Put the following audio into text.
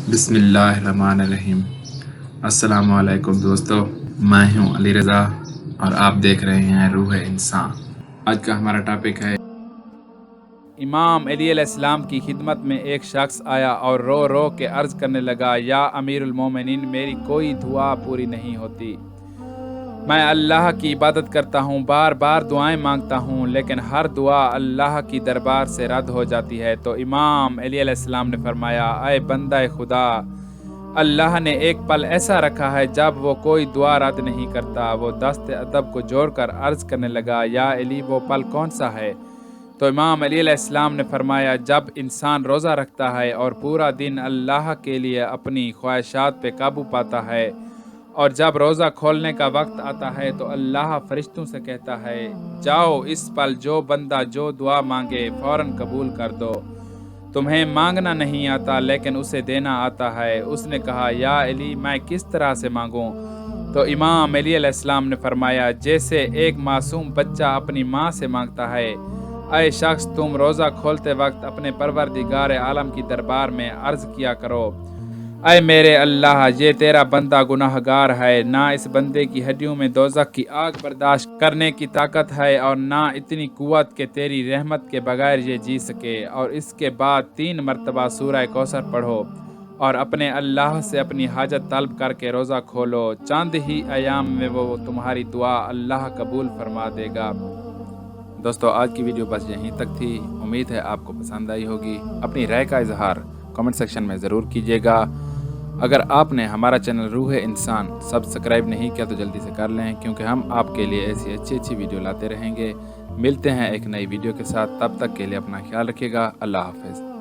بسم اللہ الرحمن الرحیم۔ السلام علیکم دوستو، میں ہوں علی رضا اور آپ دیکھ رہے ہیں روح انسان۔ آج کا ہمارا ٹاپک ہے امام علی علیہ السلام کی خدمت میں ایک شخص آیا اور رو رو کے عرض کرنے لگا، یا امیر المومنین، میری کوئی دعا پوری نہیں ہوتی۔ میں اللہ کی عبادت کرتا ہوں، بار بار دعائیں مانگتا ہوں، لیکن ہر دعا اللہ کی دربار سے رد ہو جاتی ہے۔ تو امام علی علیہ السلام نے فرمایا، اے بندہ خدا، اللہ نے ایک پل ایسا رکھا ہے جب وہ کوئی دعا رد نہیں کرتا۔ وہ دست ادب کو جوڑ کر عرض کرنے لگا، یا علی، وہ پل کون سا ہے؟ تو امام علی علیہ السلام نے فرمایا، جب انسان روزہ رکھتا ہے اور پورا دن اللہ کے لیے اپنی خواہشات پہ قابو پاتا ہے، اور جب روزہ کھولنے کا وقت آتا ہے تو اللہ فرشتوں سے کہتا ہے، جاؤ اس پل جو بندہ جو دعا مانگے فوراً قبول کر دو۔ تمہیں مانگنا نہیں آتا لیکن اسے دینا آتا ہے۔ اس نے کہا، یا علی، میں کس طرح سے مانگوں؟ تو امام علی علیہ السلام نے فرمایا، جیسے ایک معصوم بچہ اپنی ماں سے مانگتا ہے۔ اے شخص، تم روزہ کھولتے وقت اپنے پروردگار عالم کی دربار میں عرض کیا کرو، اے میرے اللہ، یہ تیرا بندہ گناہ گار ہے، نہ اس بندے کی ہڈیوں میں دوزخ کی آگ برداشت کرنے کی طاقت ہے اور نہ اتنی قوت کہ تیری رحمت کے بغیر یہ جی سکے۔ اور اس کے بعد 3 مرتبہ سورہ کوثر پڑھو اور اپنے اللہ سے اپنی حاجت طلب کر کے روزہ کھولو۔ چند ہی ایام میں وہ تمہاری دعا اللہ قبول فرما دے گا۔ دوستو، آج کی ویڈیو بس یہیں تک تھی۔ امید ہے آپ کو پسند آئی ہوگی۔ اپنی رائے کا اظہار کمنٹ سیکشن میں ضرور کیجیے گا۔ اگر آپ نے ہمارا چینل روح انسان سبسکرائب نہیں کیا تو جلدی سے کر لیں، کیونکہ ہم آپ کے لیے ایسی اچھی ویڈیو لاتے رہیں گے۔ ملتے ہیں ایک نئی ویڈیو کے ساتھ، تب تک کے لیے اپنا خیال رکھیے گا۔ اللہ حافظ۔